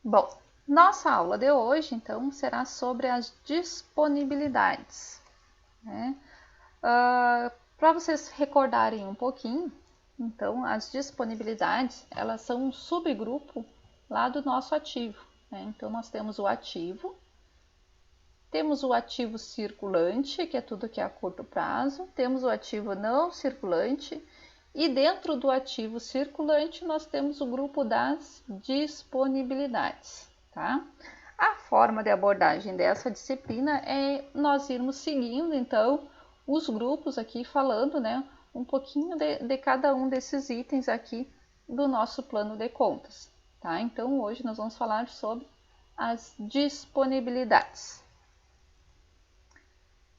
Bom, nossa aula de hoje, então, será sobre as disponibilidades, né? Para vocês recordarem um pouquinho, então, as disponibilidades, elas são um subgrupo lá do nosso ativo, né? Então, nós temos o ativo circulante, que é tudo que é a curto prazo, temos o ativo não circulante, e dentro do ativo circulante nós temos o grupo das disponibilidades, tá? A forma de abordagem dessa disciplina é nós irmos seguindo, então, os grupos aqui falando, né, um pouquinho de cada um desses itens aqui do nosso plano de contas, tá? Então, hoje nós vamos falar sobre as disponibilidades.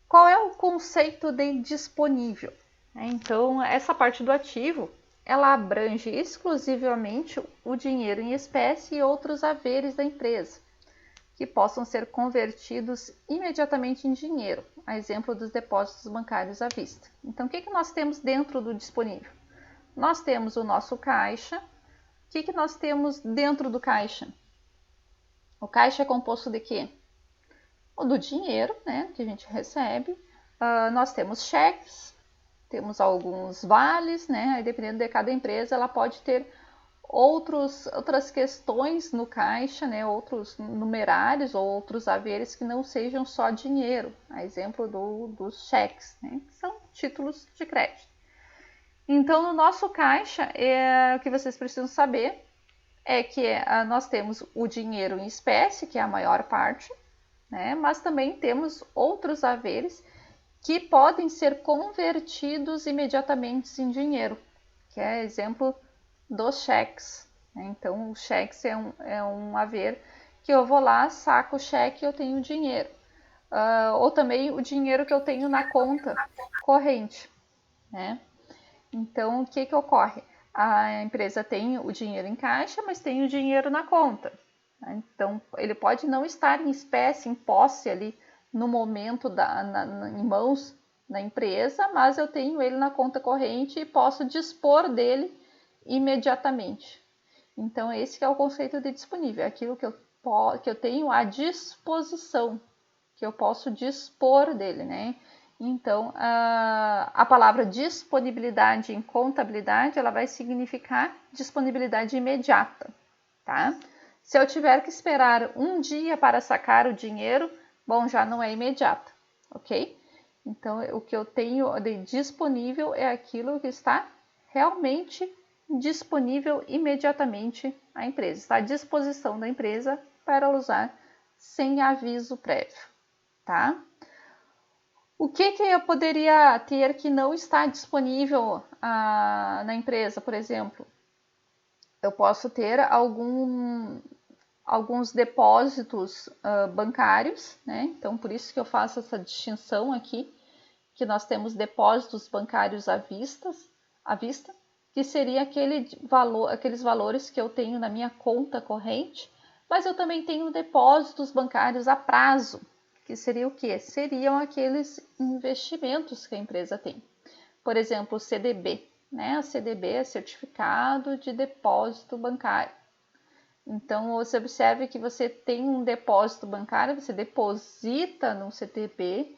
Qual é o conceito de disponível? Então, essa parte do ativo, ela abrange exclusivamente o dinheiro em espécie e outros haveres da empresa, que possam ser convertidos imediatamente em dinheiro, a exemplo dos depósitos bancários à vista. Então, o que nós temos dentro do disponível? Nós temos o nosso caixa. O que nós temos dentro do caixa? O caixa é composto de quê? Do dinheiro, né, que a gente recebe. Nós temos cheques, temos alguns vales, né? Aí, dependendo de cada empresa, ela pode ter outras questões no caixa, né? Outros numerários ou outros haveres que não sejam só dinheiro. A exemplo dos cheques, né? Que são títulos de crédito. Então, no nosso caixa, o que vocês precisam saber é que nós temos o dinheiro em espécie, que é a maior parte, né? Mas também temos outros haveres que podem ser convertidos imediatamente em dinheiro, que é exemplo dos cheques. Então, o cheques é um haver que eu vou lá, saco o cheque e eu tenho dinheiro. Ou também o dinheiro que eu tenho na conta corrente, né? Então, o que ocorre? A empresa tem o dinheiro em caixa, mas tem o dinheiro na conta. Então, ele pode não estar em espécie, em posse ali no momento em mãos da empresa, mas eu tenho ele na conta corrente e posso dispor dele imediatamente. Então, esse que é o conceito de disponível, é aquilo que eu tenho à disposição, que eu posso dispor dele, né? Então, a palavra disponibilidade em contabilidade, ela vai significar disponibilidade imediata, tá? Se eu tiver que esperar um dia para sacar o dinheiro, bom, já não é imediato, ok? Então, o que eu tenho de disponível é aquilo que está realmente disponível imediatamente à empresa. Está à disposição da empresa para usar sem aviso prévio, tá? O que eu poderia ter que não está disponível na empresa, por exemplo? Eu posso ter alguns depósitos bancários, né? Então, por isso que eu faço essa distinção aqui, que nós temos depósitos bancários à vista, que seria aqueles valores que eu tenho na minha conta corrente, mas eu também tenho depósitos bancários a prazo, que seria o quê? Seriam aqueles investimentos que a empresa tem. Por exemplo, o CDB, né? O CDB é Certificado de Depósito Bancário. Então, você observe que você tem um depósito bancário, você deposita no CDB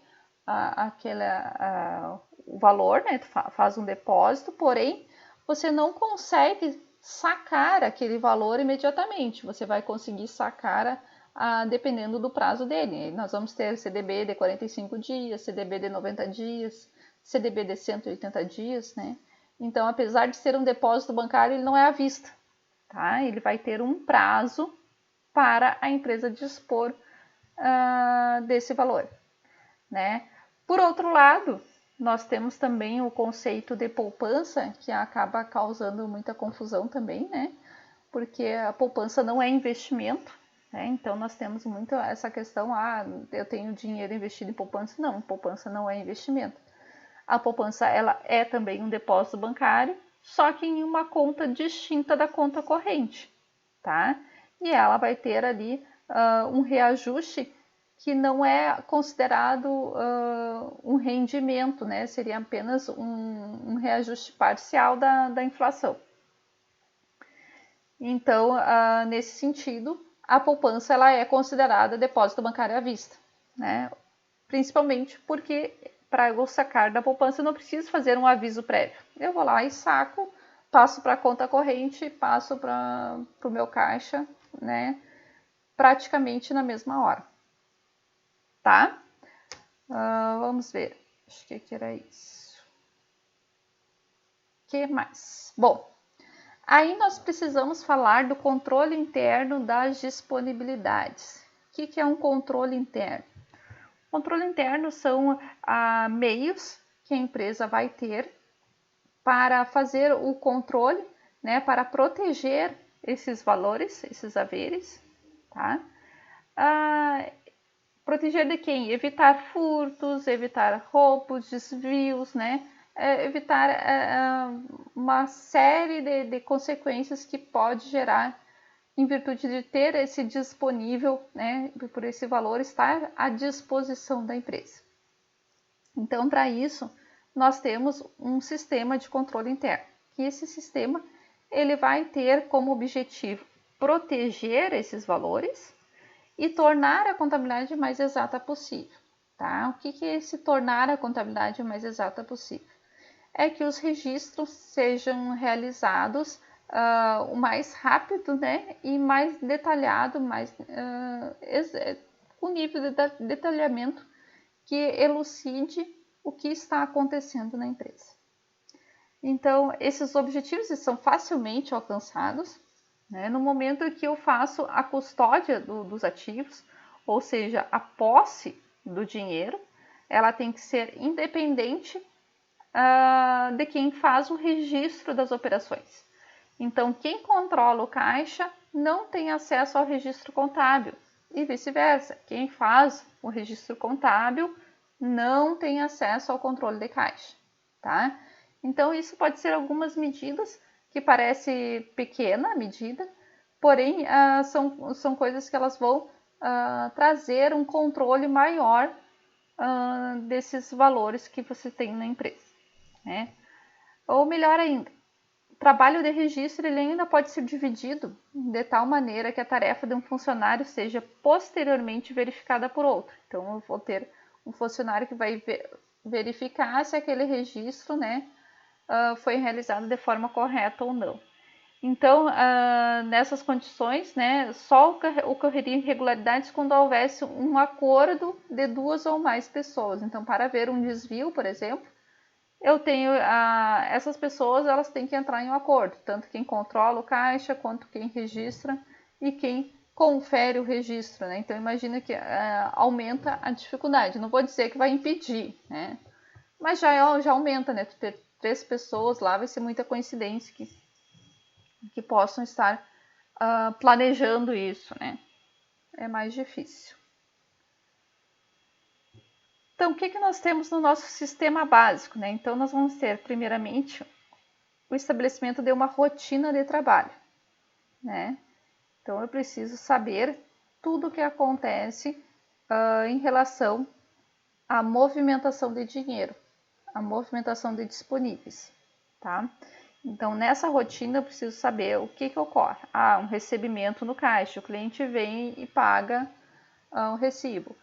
o valor, né? Faz um depósito, porém, você não consegue sacar aquele valor imediatamente. Você vai conseguir sacar dependendo do prazo dele. Nós vamos ter CDB de 45 dias, CDB de 90 dias, CDB de 180 dias, né? Então, apesar de ser um depósito bancário, ele não é à vista, tá? Ele vai ter um prazo para a empresa dispor desse valor, né? Por outro lado, nós temos também o conceito de poupança, que acaba causando muita confusão também, né? Porque a poupança não é investimento, né? Então nós temos muito essa questão, eu tenho dinheiro investido em poupança. Não, poupança não é investimento. A poupança, ela é também um depósito bancário, só que em uma conta distinta da conta corrente, tá? E ela vai ter ali um reajuste que não é considerado um rendimento, né? Seria apenas um reajuste parcial da inflação. Então, nesse sentido, a poupança ela é considerada depósito bancário à vista, né? Principalmente porque para eu sacar da poupança eu não preciso fazer um aviso prévio. Eu vou lá e saco, passo para a conta corrente, passo para o meu caixa, né? Praticamente na mesma hora, tá? Vamos ver, acho que aqui era isso. O que mais? Bom, aí nós precisamos falar do controle interno das disponibilidades. O que é um controle interno? Controle interno são meios que a empresa vai ter para fazer o controle, né, para proteger esses valores, esses haveres, tá? Proteger de quem? Evitar furtos, evitar roubos, desvios, né? Evitar uma série de consequências que pode gerar em virtude de ter esse disponível, né, por esse valor estar à disposição da empresa. Então, para isso, nós temos um sistema de controle interno, que esse sistema ele vai ter como objetivo proteger esses valores e tornar a contabilidade mais exata possível. Tá? O que é esse tornar a contabilidade mais exata possível? É que os registros sejam realizados o mais rápido, né, e mais detalhado, com nível de detalhamento que elucide o que está acontecendo na empresa. Então, esses objetivos são facilmente alcançados, né, no momento em que eu faço a custódia dos ativos, ou seja, a posse do dinheiro, ela tem que ser independente de quem faz o registro das operações. Então, quem controla o caixa não tem acesso ao registro contábil e vice-versa. Quem faz o registro contábil não tem acesso ao controle de caixa, tá? Então, isso pode ser algumas medidas que parece pequena a medida, porém são coisas que elas vão trazer um controle maior desses valores que você tem na empresa, né? Ou melhor ainda, o trabalho de registro ele ainda pode ser dividido de tal maneira que a tarefa de um funcionário seja posteriormente verificada por outro. Então, eu vou ter um funcionário que vai verificar se aquele registro, né, foi realizado de forma correta ou não. Então, nessas condições, né, só ocorreria irregularidades quando houvesse um acordo de duas ou mais pessoas. Então, para haver um desvio, por exemplo, eu tenho essas pessoas, elas têm que entrar em um acordo, tanto quem controla o caixa quanto quem registra e quem confere o registro, né? Então imagina que aumenta a dificuldade. Não vou dizer que vai impedir, né? Mas já aumenta, né? Tu ter 3 pessoas lá vai ser muita coincidência que possam estar planejando isso, né? É mais difícil. Então, o que nós temos no nosso sistema básico, né? Então, nós vamos ter, primeiramente, o estabelecimento de uma rotina de trabalho, né? Então, eu preciso saber tudo o que acontece em relação à movimentação de dinheiro, à movimentação de disponíveis, tá? Então, nessa rotina, eu preciso saber o que ocorre. Um recebimento no caixa, o cliente vem e paga um recibo.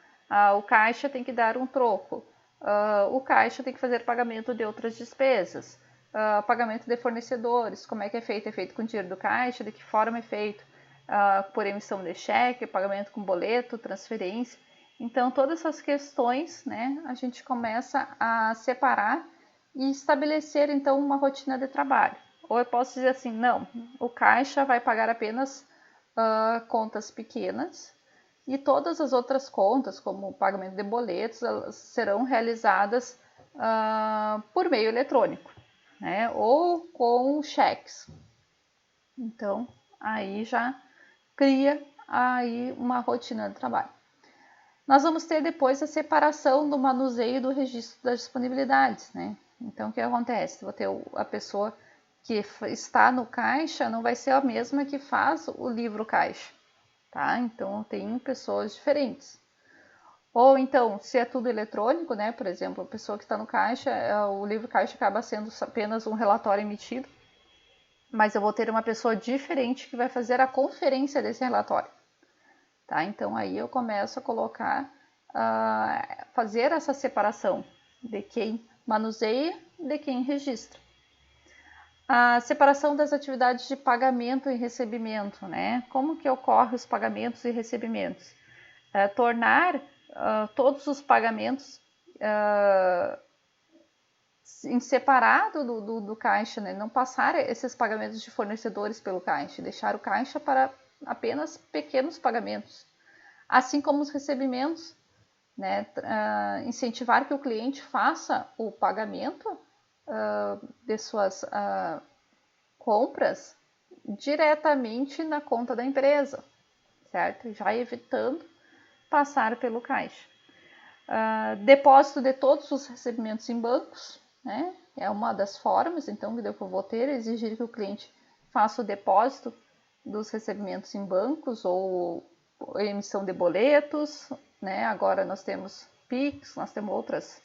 O caixa tem que dar um troco. O caixa tem que fazer pagamento de outras despesas. Pagamento de fornecedores, como é que é feito? É feito com dinheiro do caixa? De que forma é feito? Por emissão de cheque, pagamento com boleto, transferência. Então, todas essas questões, né, a gente começa a separar e estabelecer, então, uma rotina de trabalho. Ou eu posso dizer assim, não, o caixa vai pagar apenas contas pequenas, e todas as outras contas, como o pagamento de boletos, elas serão realizadas por meio eletrônico, né? Ou com cheques. Então, aí já cria aí uma rotina de trabalho. Nós vamos ter depois a separação do manuseio e do registro das disponibilidades, né? Então, o que acontece? Vou ter a pessoa que está no caixa, não vai ser a mesma que faz o livro caixa. Tá? Então, tem pessoas diferentes. Ou então, se é tudo eletrônico, né? Por exemplo, a pessoa que está no caixa, o livro caixa acaba sendo apenas um relatório emitido, mas eu vou ter uma pessoa diferente que vai fazer a conferência desse relatório. tá? Então aí eu começo a colocar, fazer essa separação de quem manuseia e de quem registra. A separação das atividades de pagamento e recebimento, né? Como que ocorrem os pagamentos e recebimentos? Tornar todos os pagamentos em separado do caixa, né? Não passar esses pagamentos de fornecedores pelo caixa, deixar o caixa para apenas pequenos pagamentos, assim como os recebimentos, né? Incentivar que o cliente faça o pagamento de suas compras diretamente na conta da empresa, certo? Já evitando passar pelo caixa. Depósito de todos os recebimentos em bancos, né? É uma das formas, então, que eu vou ter, exigir que o cliente faça o depósito dos recebimentos em bancos ou emissão de boletos, né? Agora nós temos Pix, nós temos outras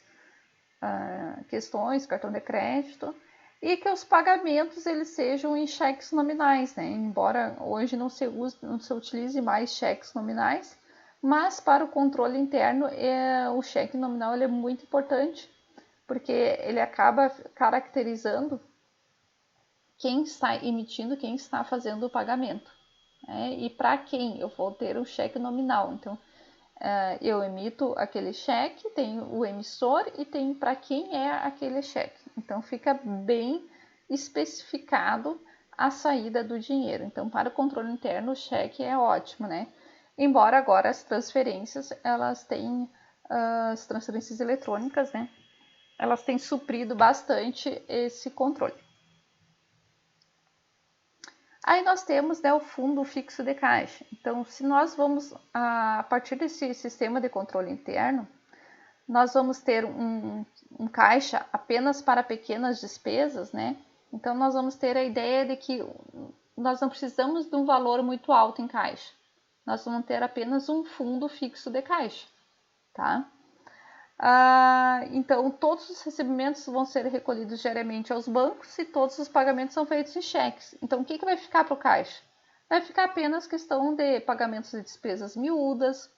questões, cartão de crédito, e que os pagamentos eles sejam em cheques nominais, né? Embora hoje não se utilize mais cheques nominais, mas para o controle interno o cheque nominal ele é muito importante, porque ele acaba caracterizando quem está emitindo, quem está fazendo o pagamento, né? E para quem eu vou ter o cheque nominal. Então, eu emito aquele cheque, tem o emissor e tem para quem é aquele cheque. Então, fica bem especificado a saída do dinheiro. Então, para o controle interno, o cheque é ótimo, né? Embora agora as transferências, elas têm, as transferências eletrônicas, né? Elas têm suprido bastante esse controle. Aí nós temos, né, o fundo fixo de caixa. Então, se nós vamos, a partir desse sistema de controle interno, nós vamos ter um caixa apenas para pequenas despesas, né? Então, nós vamos ter a ideia de que nós não precisamos de um valor muito alto em caixa. Nós vamos ter apenas um fundo fixo de caixa, tá? Então, todos os recebimentos vão ser recolhidos diariamente aos bancos e todos os pagamentos são feitos em cheques. Então, o que vai ficar para o caixa? Vai ficar apenas questão de pagamentos de despesas miúdas,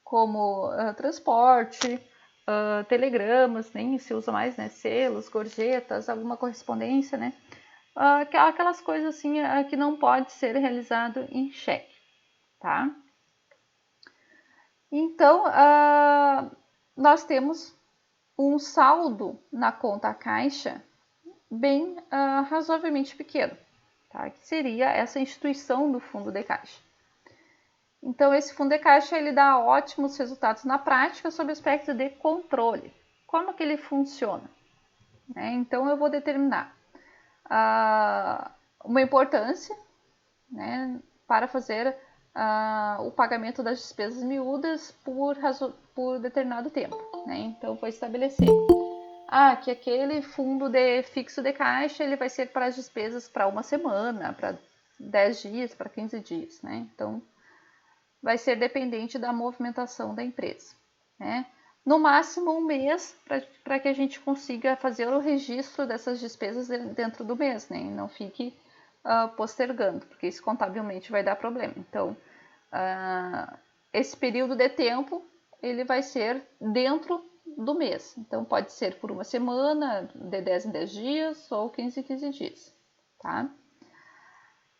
como transporte, telegramas, nem se usa mais, né? Selos, gorjetas, alguma correspondência, né? Aquelas coisas assim que não pode ser realizado em cheque, tá? Então, nós temos um saldo na conta caixa bem razoavelmente pequeno, tá? Que seria essa instituição do fundo de caixa. Então, esse fundo de caixa ele dá ótimos resultados na prática sob o aspecto de controle. Como que ele funciona? Então, eu vou determinar uma importância, né, para fazer o pagamento das despesas miúdas por determinado tempo, né? Então, vou estabelecer que aquele fundo fixo de caixa ele vai ser para as despesas para uma semana, para 10 dias, para 15 dias, né? Então, vai ser dependente da movimentação da empresa, né? No máximo um mês para que a gente consiga fazer o registro dessas despesas dentro do mês, né? E não fique postergando, porque isso contabilmente vai dar problema. Então, esse período de tempo ele vai ser dentro do mês. Então, pode ser por uma semana, de 10 em 10 dias ou 15 em 15 dias, tá?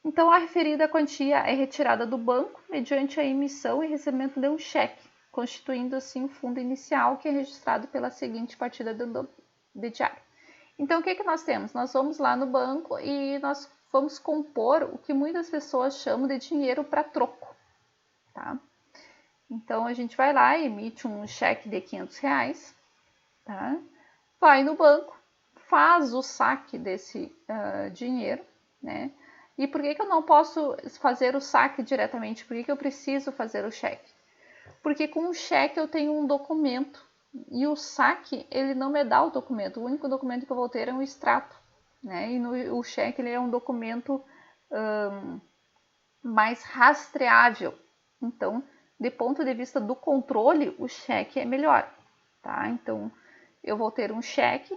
Então, a referida quantia é retirada do banco mediante a emissão e recebimento de um cheque, constituindo assim o fundo inicial que é registrado pela seguinte partida de diário. Então, o que nós temos? Nós vamos lá no banco e nós vamos compor o que muitas pessoas chamam de dinheiro para troco, tá? Então, a gente vai lá e emite um cheque de R$500, tá? Vai no banco, faz o saque desse dinheiro, né? E por que eu não posso fazer o saque diretamente? Por que eu preciso fazer o cheque? Porque com o cheque eu tenho um documento e o saque ele não me dá o documento. O único documento que eu vou ter é um extrato, né? E o cheque ele é um documento mais rastreável. Então, de ponto de vista do controle, o cheque é melhor, tá? Então, eu vou ter um cheque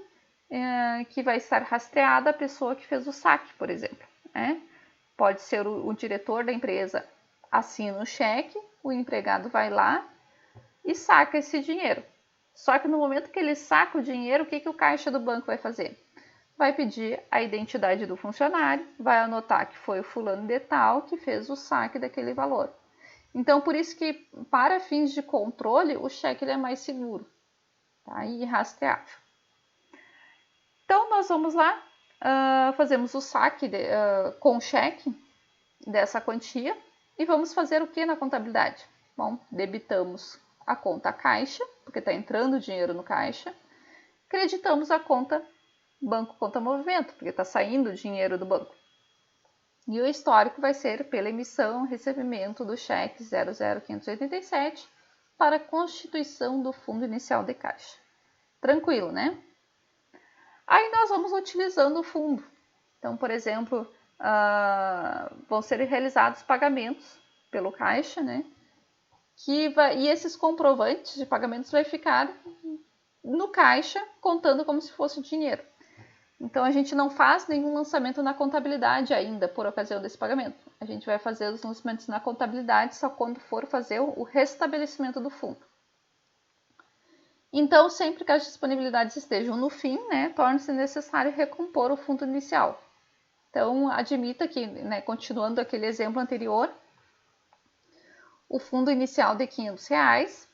que vai estar rastreado a pessoa que fez o saque, por exemplo, né? Pode ser o diretor da empresa assina o cheque, o empregado vai lá e saca esse dinheiro. Só que no momento que ele saca o dinheiro, o que o caixa do banco vai fazer? Vai pedir a identidade do funcionário, vai anotar que foi o fulano de tal que fez o saque daquele valor. Então, por isso que, para fins de controle, o cheque ele é mais seguro, tá? E rastreável. Então, nós vamos lá, fazemos o saque com cheque dessa quantia e vamos fazer o que na contabilidade? Bom, debitamos a conta caixa, porque está entrando dinheiro no caixa, creditamos a conta banco conta movimento, porque está saindo dinheiro do banco. E o histórico vai ser pela emissão e recebimento do cheque 00587 para a constituição do fundo inicial de caixa. Tranquilo, né? Aí nós vamos utilizando o fundo. Então, por exemplo, vão ser realizados pagamentos pelo caixa, né? E esses comprovantes de pagamentos vai ficar no caixa contando como se fosse dinheiro. Então, a gente não faz nenhum lançamento na contabilidade ainda por ocasião desse pagamento. A gente vai fazer os lançamentos na contabilidade só quando for fazer o restabelecimento do fundo. Então, sempre que as disponibilidades estejam no fim, né, torna-se necessário recompor o fundo inicial. Então, admita que, né, continuando aquele exemplo anterior, o fundo inicial de R$500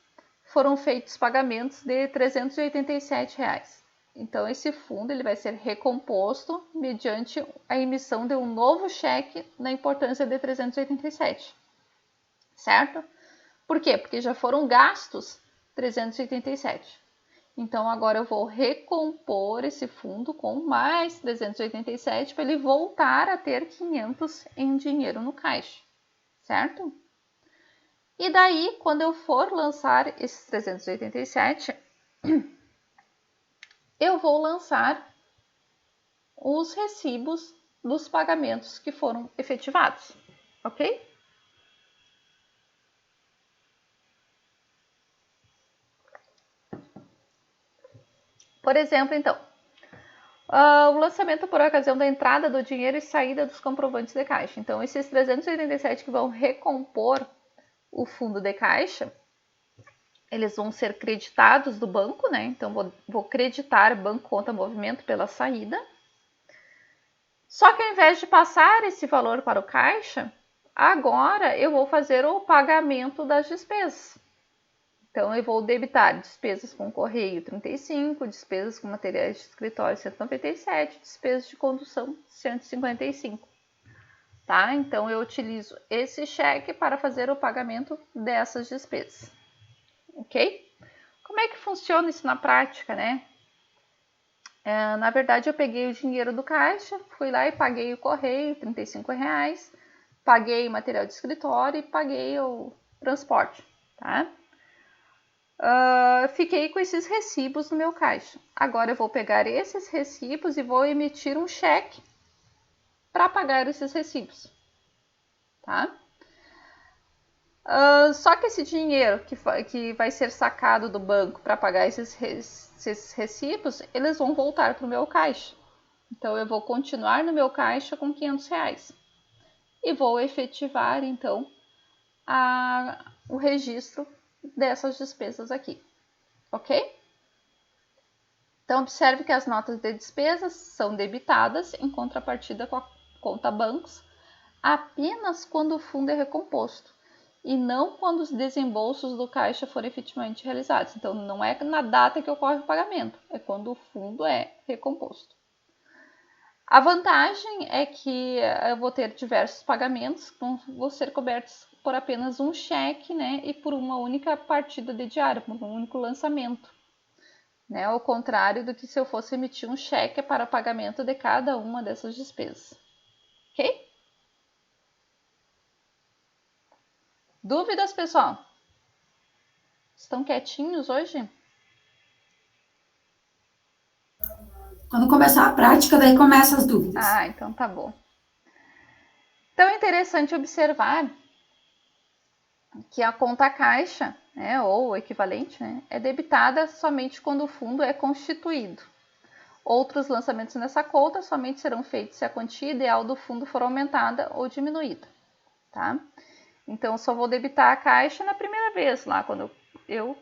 foram feitos pagamentos de R$387. Então, esse fundo ele vai ser recomposto mediante a emissão de um novo cheque na importância de 387, certo? Por quê? Porque já foram gastos 387. Então, agora eu vou recompor esse fundo com mais 387 para ele voltar a ter 500 em dinheiro no caixa, certo? E daí, quando eu for lançar esses 387, eu vou lançar os recibos dos pagamentos que foram efetivados, ok? Por exemplo, então, o lançamento por ocasião da entrada do dinheiro e saída dos comprovantes de caixa. Então, esses 387 que vão recompor o fundo de caixa, eles vão ser creditados do banco, né? Então, vou creditar banco conta movimento pela saída. Só que ao invés de passar esse valor para o caixa, agora eu vou fazer o pagamento das despesas. Então, eu vou debitar despesas com correio 35, despesas com materiais de escritório 197, despesas de condução 155. Tá? Então, eu utilizo esse cheque para fazer o pagamento dessas despesas. Ok? Como é que funciona isso na prática, né? Na verdade, eu peguei o dinheiro do caixa, fui lá e paguei o correio, R$35, paguei o material de escritório e paguei o transporte, tá? Fiquei com esses recibos no meu caixa. Agora eu vou pegar esses recibos e vou emitir um cheque para pagar esses recibos, tá? Só que esse dinheiro que vai ser sacado do banco para pagar esses recibos, eles vão voltar para o meu caixa. Então, eu vou continuar no meu caixa com R$500 e vou efetivar, então, o registro dessas despesas aqui, ok? Então, observe que as notas de despesas são debitadas em contrapartida com a conta bancos apenas quando o fundo é recomposto e não quando os desembolsos do caixa forem efetivamente realizados. Então, não é na data que ocorre o pagamento, é quando o fundo é recomposto. A vantagem é que eu vou ter diversos pagamentos que vão ser cobertos por apenas um cheque, né, e por uma única partida de diário, por um único lançamento. Né, ao contrário do que se eu fosse emitir um cheque para pagamento de cada uma dessas despesas. Ok? Dúvidas, pessoal? Estão quietinhos hoje? Quando começar a prática, daí começam as dúvidas. Então tá bom. Então é interessante observar que a conta caixa, né, ou o equivalente, né, é debitada somente quando o fundo é constituído. Outros lançamentos nessa conta somente serão feitos se a quantia ideal do fundo for aumentada ou diminuída. Tá? Então, eu só vou debitar a caixa na primeira vez, lá quando eu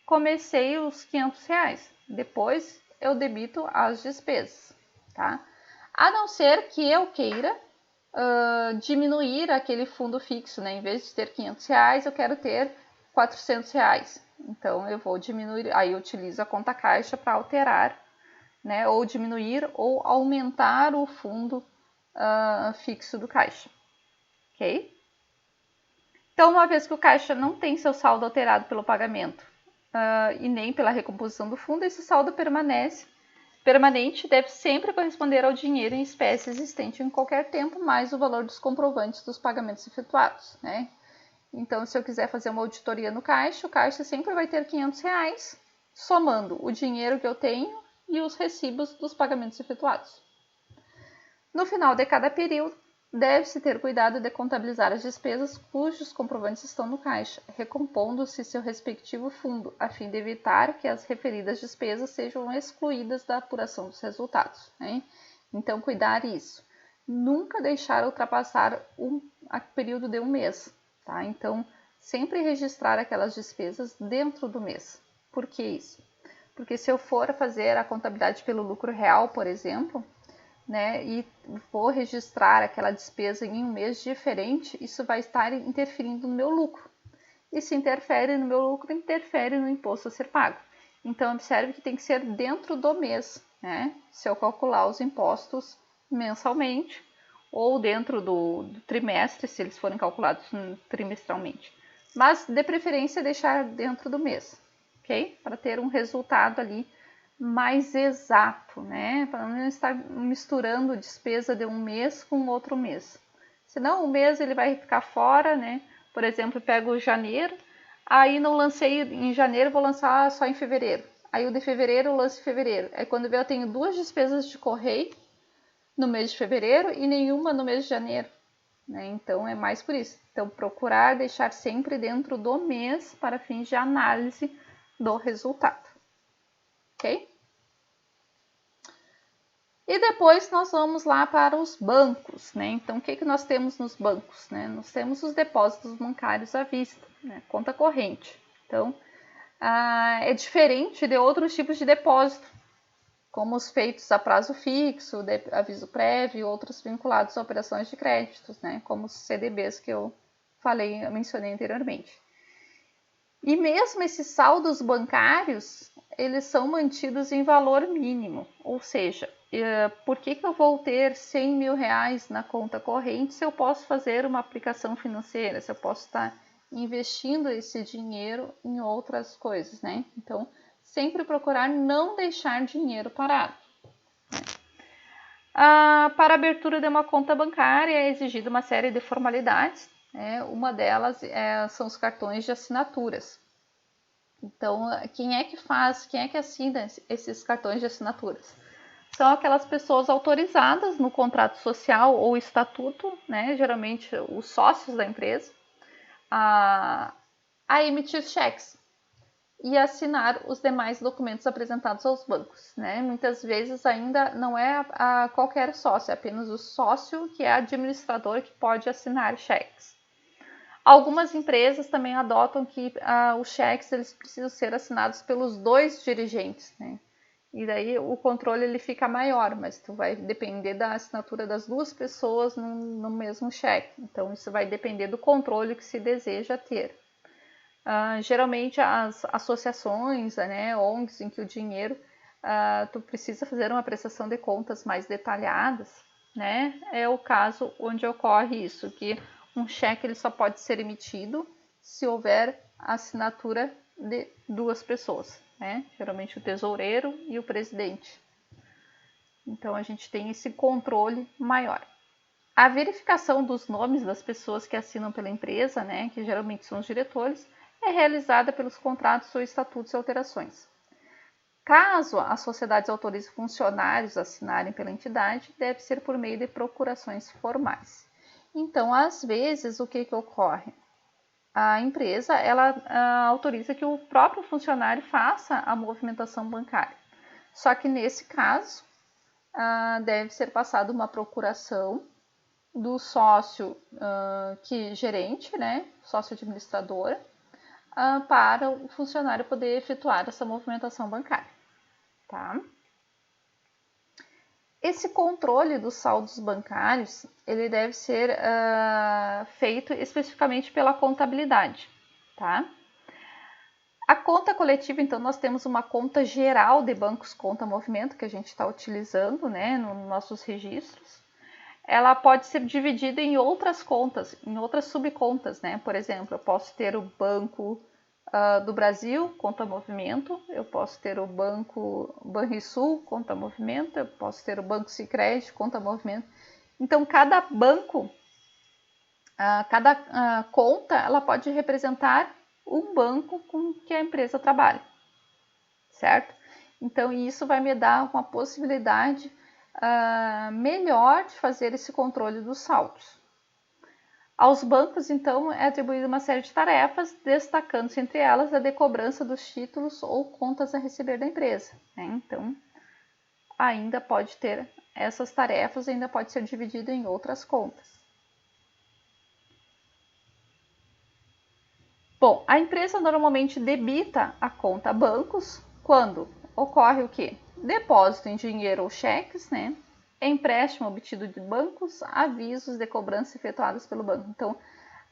comecei os R$ 500. Depois, eu debito as despesas, tá? A não ser que eu queira diminuir aquele fundo fixo, né? Em vez de ter R$ 500, eu quero ter R$ 400. Então, eu vou diminuir, aí eu utilizo a conta caixa para alterar, né? Ou diminuir ou aumentar o fundo fixo do caixa, ok? Então, uma vez que o caixa não tem seu saldo alterado pelo pagamento e nem pela recomposição do fundo, esse saldo permanente deve sempre corresponder ao dinheiro em espécie existente em qualquer tempo, mais o valor dos comprovantes dos pagamentos efetuados, né? Então, se eu quiser fazer uma auditoria no caixa, o caixa sempre vai ter R$ 500, somando o dinheiro que eu tenho e os recibos dos pagamentos efetuados. No final de cada período, deve-se ter cuidado de contabilizar as despesas cujos comprovantes estão no caixa, recompondo-se seu respectivo fundo, a fim de evitar que as referidas despesas sejam excluídas da apuração dos resultados, né? Então, cuidar isso. Nunca deixar ultrapassar o período de um mês, tá? Então, sempre registrar aquelas despesas dentro do mês. Por que isso? Porque se eu for fazer a contabilidade pelo lucro real, por exemplo, né, e vou registrar aquela despesa em um mês diferente, isso vai estar interferindo no meu lucro. E se interfere no meu lucro, interfere no imposto a ser pago. Então, observe que tem que ser dentro do mês, né? Se eu calcular os impostos mensalmente ou dentro do trimestre, se eles forem calculados trimestralmente. Mas, de preferência, deixar dentro do mês, ok? Para ter um resultado ali mais exato, né? Para não estar misturando despesa de um mês com outro mês. Senão, o mês ele vai ficar fora, né? Por exemplo, eu pego janeiro, aí não lancei em janeiro, vou lançar só em fevereiro. Aí o de fevereiro eu lanço em fevereiro. Aí quando eu tenho 2 despesas de correio no mês de fevereiro e nenhuma no mês de janeiro, né? Então é mais por isso. Então procurar deixar sempre dentro do mês para fins de análise do resultado, ok? E depois nós vamos lá para os bancos, né? Então, o que nós temos nos bancos, né? Nós temos os depósitos bancários à vista, né? Conta corrente. Então, é diferente de outros tipos de depósito, como os feitos a prazo fixo, aviso prévio e outros vinculados a operações de créditos, né? Como os CDBs que eu mencionei anteriormente. E mesmo esses saldos bancários, eles são mantidos em valor mínimo, ou seja, por que eu vou ter R$100 mil na conta corrente se eu posso fazer uma aplicação financeira, se eu posso estar investindo esse dinheiro em outras coisas, né? Então, sempre procurar não deixar dinheiro parado. Para a abertura de uma conta bancária é exigida uma série de formalidades, né? Uma delas são os cartões de assinaturas. Então, quem é que assina esses cartões de assinaturas? São aquelas pessoas autorizadas no contrato social ou estatuto, né? Geralmente os sócios da empresa, a emitir cheques e assinar os demais documentos apresentados aos bancos, né? Muitas vezes ainda não é qualquer sócio, é apenas o sócio que é administrador que pode assinar cheques. Algumas empresas também adotam que os cheques eles precisam ser assinados pelos 2 dirigentes, né? E daí o controle ele fica maior, mas tu vai depender da assinatura das 2 pessoas no mesmo cheque. Então isso vai depender do controle que se deseja ter. Geralmente as associações, né, ONGs em que o dinheiro tu precisa fazer uma prestação de contas mais detalhadas, né? É o caso onde ocorre isso, que um cheque ele só pode ser emitido se houver assinatura de 2 pessoas, né? Geralmente o tesoureiro e o presidente. Então a gente tem esse controle maior. A verificação dos nomes das pessoas que assinam pela empresa, né, que geralmente são os diretores, é realizada pelos contratos ou estatutos e alterações. Caso as sociedades autorizem funcionários a assinarem pela entidade, deve ser por meio de procurações formais. Então, às vezes, o que ocorre? A empresa ela autoriza que o próprio funcionário faça a movimentação bancária. Só que nesse caso, deve ser passada uma procuração, do sócio gerente, né, sócio administrador, para o funcionário poder efetuar essa movimentação bancária, tá? Esse controle dos saldos bancários, ele deve ser feito especificamente pela contabilidade, tá? A conta coletiva, então, nós temos uma conta geral de bancos conta movimento que a gente está utilizando, né, nos nossos registros. Ela pode ser dividida em outras contas, em outras subcontas, né? Por exemplo, eu posso ter o Banco do Brasil, conta movimento, eu posso ter o Banco Banrisul, conta movimento, eu posso ter o Banco Sicredi, conta movimento. Então, cada banco, cada conta, ela pode representar um banco com que a empresa trabalha, certo? Então, isso vai me dar uma possibilidade melhor de fazer esse controle dos saldos. Aos bancos, então, é atribuída uma série de tarefas, destacando-se entre elas a de cobrança dos títulos ou contas a receber da empresa, né? Então, ainda pode ter essas tarefas, ainda pode ser dividido em outras contas. Bom, a empresa normalmente debita a conta bancos quando ocorre o quê? Depósito em dinheiro ou cheques, né? Empréstimo obtido de bancos, avisos de cobrança efetuados pelo banco. Então,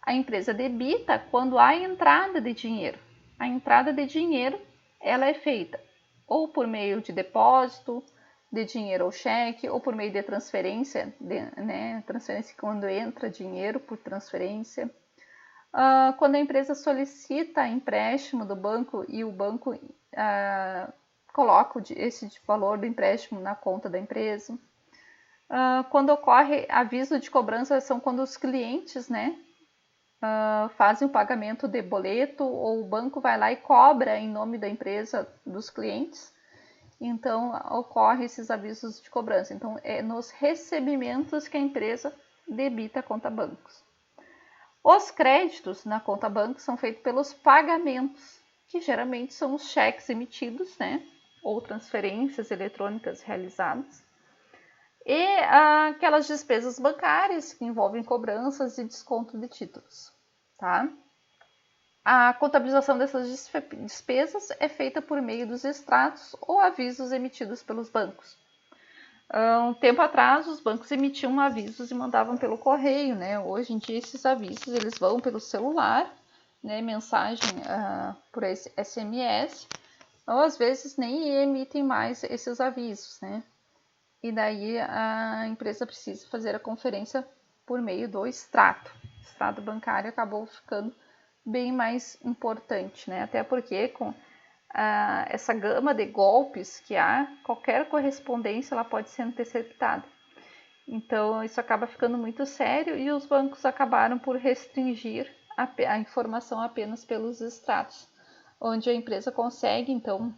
a empresa debita quando há entrada de dinheiro. A entrada de dinheiro, ela é feita ou por meio de depósito de dinheiro ou cheque, ou por meio de transferência, né? Transferência quando entra dinheiro por transferência. Quando a empresa solicita empréstimo do banco e o banco coloca esse valor do empréstimo na conta da empresa. Quando ocorre aviso de cobrança, são quando os clientes, né, fazem o pagamento de boleto ou o banco vai lá e cobra em nome da empresa dos clientes. Então, ocorre esses avisos de cobrança. Então, é nos recebimentos que a empresa debita a conta bancos. Os créditos na conta banco são feitos pelos pagamentos, que geralmente são os cheques emitidos, né, ou transferências eletrônicas realizadas. E aquelas despesas bancárias que envolvem cobranças e desconto de títulos, tá? A contabilização dessas despesas é feita por meio dos extratos ou avisos emitidos pelos bancos. Um tempo atrás, os bancos emitiam avisos e mandavam pelo correio, né? Hoje em dia, esses avisos eles vão pelo celular, né? Mensagem por SMS, ou às vezes nem emitem mais esses avisos, né? E daí a empresa precisa fazer a conferência por meio do extrato. O extrato bancário acabou ficando bem mais importante, né? Até porque com essa gama de golpes que há, qualquer correspondência ela pode ser interceptada. Então, isso acaba ficando muito sério e os bancos acabaram por restringir a informação apenas pelos extratos, onde a empresa consegue, então,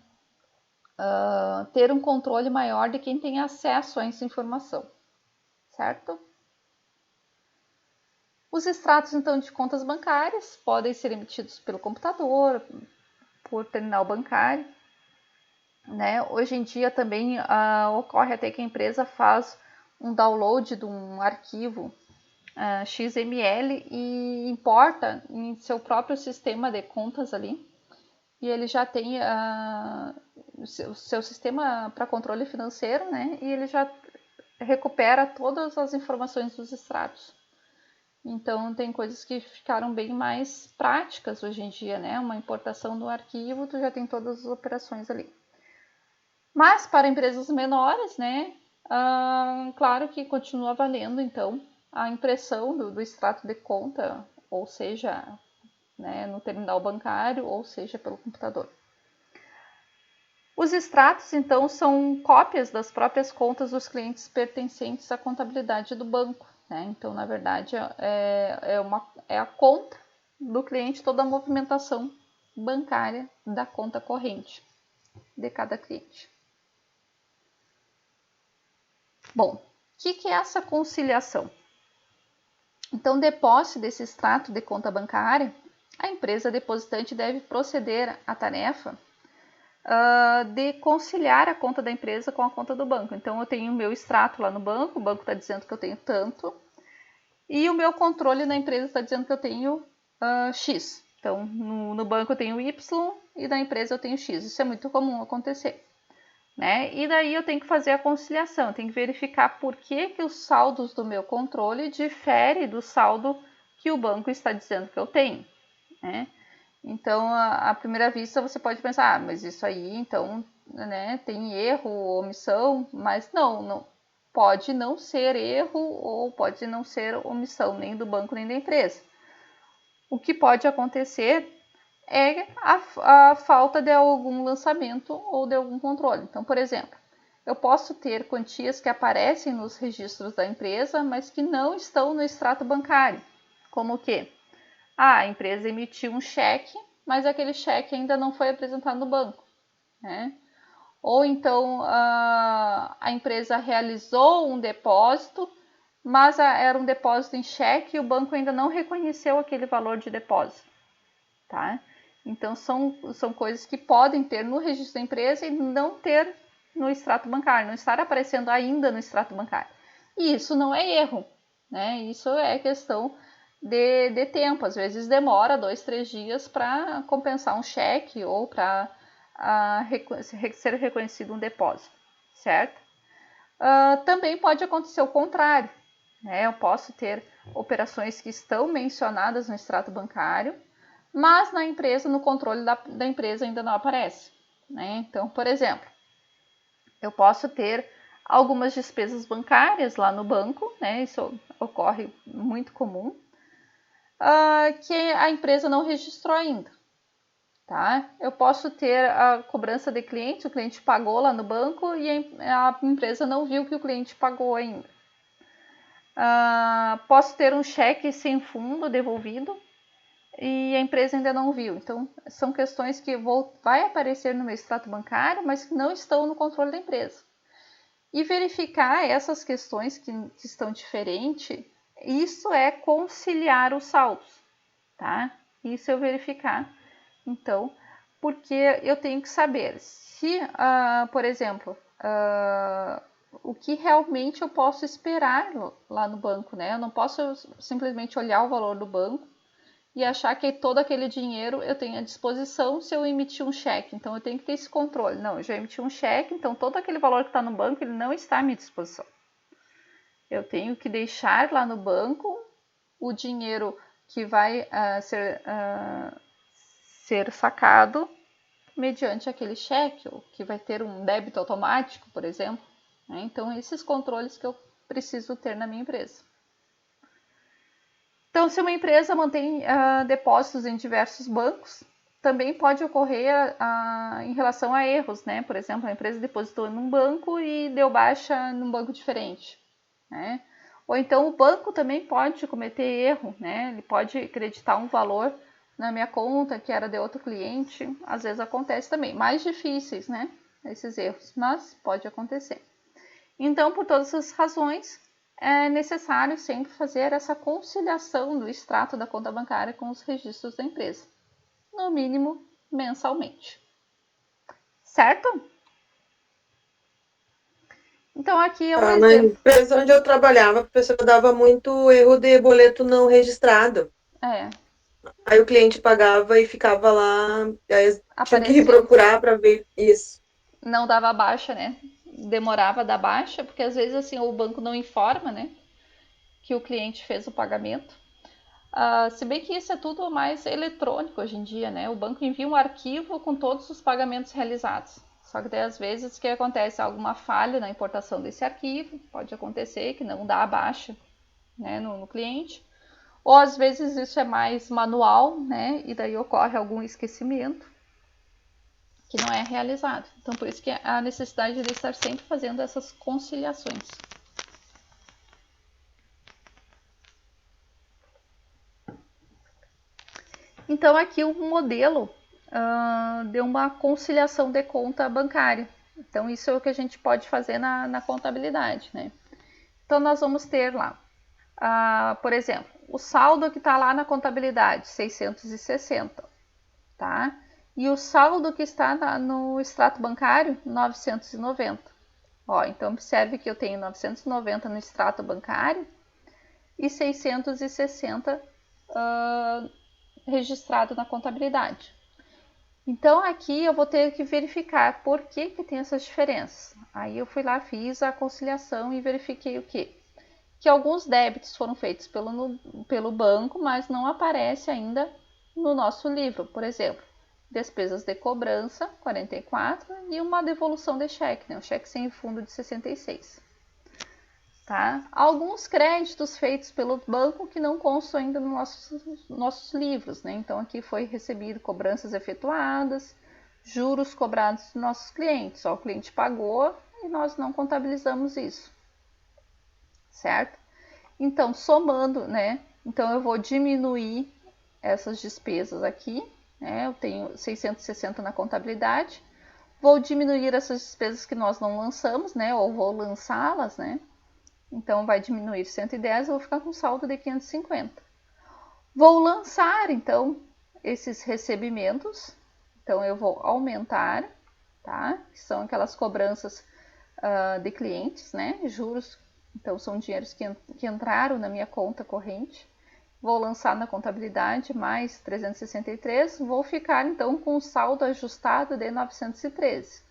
ter um controle maior de quem tem acesso a essa informação, certo? Os extratos, então, de contas bancárias podem ser emitidos pelo computador, por terminal bancário, né? Hoje em dia também ocorre até que a empresa faz um download de um arquivo XML e importa em seu próprio sistema de contas ali, e ele já tem o seu sistema para controle financeiro, né? E ele já recupera todas as informações dos extratos. Então, tem coisas que ficaram bem mais práticas hoje em dia, né? Uma importação do arquivo, tu já tem todas as operações ali. Mas, para empresas menores, né? Claro que continua valendo, então, a impressão do extrato de conta, ou seja, né, no terminal bancário, ou seja, pelo computador. Os extratos, então, são cópias das próprias contas dos clientes pertencentes à contabilidade do banco, né? Então, na verdade, é a conta do cliente, toda a movimentação bancária da conta corrente de cada cliente. Bom, o que é essa conciliação? Então, de posse desse extrato de conta bancária, a empresa depositante deve proceder à tarefa de conciliar a conta da empresa com a conta do banco. Então, eu tenho o meu extrato lá no banco, o banco está dizendo que eu tenho tanto, e o meu controle na empresa está dizendo que eu tenho X. Então, no banco eu tenho Y e na empresa eu tenho X. Isso é muito comum acontecer, né? E daí eu tenho que fazer a conciliação, eu tenho que verificar por que os saldos do meu controle diferem do saldo que o banco está dizendo que eu tenho, né? Então, à primeira vista, você pode pensar, mas isso aí, então, né, tem erro, omissão, mas não pode não ser erro ou pode não ser omissão nem do banco nem da empresa. O que pode acontecer é a falta de algum lançamento ou de algum controle. Então, por exemplo, eu posso ter quantias que aparecem nos registros da empresa, mas que não estão no extrato bancário. Como o quê? A empresa emitiu um cheque, mas aquele cheque ainda não foi apresentado no banco, né? Ou então a empresa realizou um depósito, mas era um depósito em cheque e o banco ainda não reconheceu aquele valor de depósito, tá? Então são coisas que podem ter no registro da empresa e não ter no extrato bancário, não estar aparecendo ainda no extrato bancário. E isso não é erro, né? Isso é questão de tempo. Às vezes demora 2, 3 dias para compensar um cheque ou para ser reconhecido um depósito, certo? Também pode acontecer o contrário, né? Eu posso ter operações que estão mencionadas no extrato bancário, mas na empresa, no controle da empresa ainda não aparece, né? Então, por exemplo, eu posso ter algumas despesas bancárias lá no banco, né? Isso ocorre muito comum, que a empresa não registrou ainda, tá? Eu posso ter a cobrança de cliente, o cliente pagou lá no banco e a empresa não viu que o cliente pagou ainda. Posso ter um cheque sem fundo devolvido e a empresa ainda não viu. Então, são questões que vai aparecer no meu extrato bancário, mas que não estão no controle da empresa. E verificar essas questões que estão diferentes, isso é conciliar os saldos, tá? Isso eu verificar. Então, porque eu tenho que saber se, por exemplo, o que realmente eu posso esperar lá no banco, né? Eu não posso simplesmente olhar o valor do banco e achar que todo aquele dinheiro eu tenho à disposição se eu emitir um cheque. Então, eu tenho que ter esse controle. Não, eu já emiti um cheque, então todo aquele valor que está no banco, ele não está à minha disposição. Eu tenho que deixar lá no banco o dinheiro que vai ser sacado mediante aquele cheque, ou que vai ter um débito automático, por exemplo, né? Então, esses controles que eu preciso ter na minha empresa. Então, se uma empresa mantém depósitos em diversos bancos, também pode ocorrer em relação a erros, né? Por exemplo, a empresa depositou num banco e deu baixa num banco diferente, né? Ou então o banco também pode cometer erro, né? Ele pode acreditar um valor na minha conta que era de outro cliente. Às vezes acontece também. Mais difíceis, né? Esses erros, mas pode acontecer. Então, por todas essas razões, é necessário sempre fazer essa conciliação do extrato da conta bancária com os registros da empresa, no mínimo mensalmente. Certo? Então, aqui é um Na exemplo. empresa onde eu trabalhava, a pessoa dava muito erro de boleto não registrado. Aí o cliente pagava e ficava lá, aí tinha que procurar para ver isso. Não dava baixa, né? Demorava a dar baixa, porque às vezes assim o banco não informa, né, que o cliente fez o pagamento. Se bem que isso é tudo mais eletrônico hoje em dia, né? O banco envia um arquivo com todos os pagamentos realizados. Só que daí, às vezes, que acontece alguma falha na importação desse arquivo, pode acontecer que não dá a baixa, né, no cliente. Ou às vezes isso é mais manual, né? E daí ocorre algum esquecimento que não é realizado. Então, por isso que a necessidade de estar sempre fazendo essas conciliações. Então, aqui um modelo de uma conciliação de conta bancária. Então, isso é o que a gente pode fazer na contabilidade, né? Então, nós vamos ter lá, por exemplo, o saldo que está lá na contabilidade, 660, tá? E o saldo que está no extrato bancário, 990. Então, observe que eu tenho 990 no extrato bancário e 660 registrado na contabilidade. Então, aqui eu vou ter que verificar por que tem essas diferenças. Aí eu fui lá, fiz a conciliação e verifiquei o quê? Que alguns débitos foram feitos pelo banco, mas não aparece ainda no nosso livro. Por exemplo, despesas de cobrança, 44, e uma devolução de cheque, né? Um cheque sem fundo de 66. Tá? Alguns créditos feitos pelo banco que não constam ainda nos nossos livros, né? Então, aqui foi recebido cobranças efetuadas, juros cobrados dos nossos clientes. Ó, o cliente pagou e nós não contabilizamos isso, certo? Então, somando, né? Então, eu vou diminuir essas despesas aqui, né? Eu tenho 660 na contabilidade. Vou diminuir essas despesas que nós não lançamos, né? Ou vou lançá-las, né? Então, vai diminuir 110, eu vou ficar com saldo de 550. Vou lançar, então, esses recebimentos. Então, eu vou aumentar, tá? Que são aquelas cobranças de clientes, né? Juros, então, são dinheiros que entraram na minha conta corrente. Vou lançar na contabilidade mais 363. Vou ficar, então, com o saldo ajustado de 913.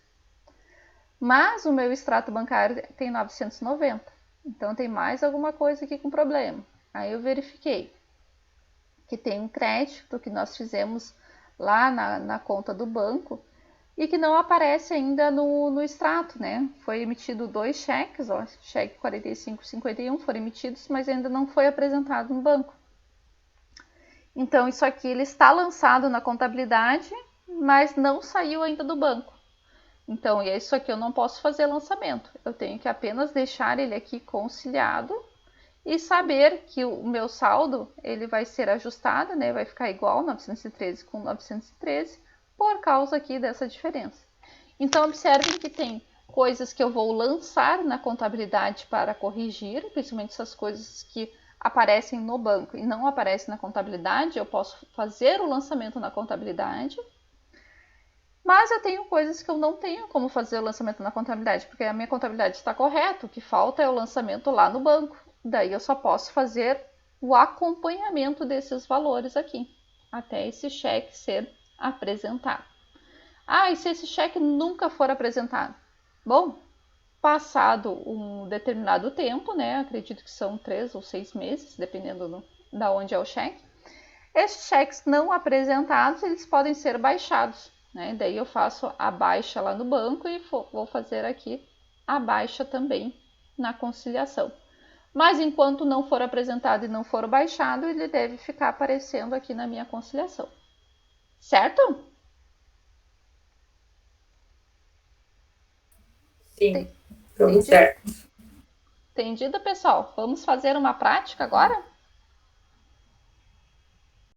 Mas o meu extrato bancário tem 990. Então, tem mais alguma coisa aqui com problema. Aí eu verifiquei que tem um crédito que nós fizemos lá na conta do banco e que não aparece ainda no extrato, né? Foi emitido 2 cheques, ó, cheque 45 e 51 foram emitidos, mas ainda não foi apresentado no banco. Então, isso aqui ele está lançado na contabilidade, mas não saiu ainda do banco. Então, isso aqui eu não posso fazer lançamento. Eu tenho que apenas deixar ele aqui conciliado e saber que o meu saldo ele vai ser ajustado, né? Vai ficar igual 913 com 913 por causa aqui dessa diferença. Então, observem que tem coisas que eu vou lançar na contabilidade para corrigir, principalmente essas coisas que aparecem no banco e não aparecem na contabilidade. Eu posso fazer o lançamento na contabilidade. Mas eu tenho coisas que eu não tenho como fazer o lançamento na contabilidade, porque a minha contabilidade está correta, o que falta é o lançamento lá no banco. Daí eu só posso fazer o acompanhamento desses valores aqui, até esse cheque ser apresentado. Ah, e se esse cheque nunca for apresentado? Bom, passado um determinado tempo, né? Acredito que são 3 ou 6 meses, dependendo da onde é o cheque. Esses cheques não apresentados, eles podem ser baixados. Né? Daí eu faço a baixa lá no banco e vou fazer aqui a baixa também na conciliação. Mas enquanto não for apresentado e não for baixado, ele deve ficar aparecendo aqui na minha conciliação. Certo? Sim, tudo certo. Entendido, pessoal? Vamos fazer uma prática agora?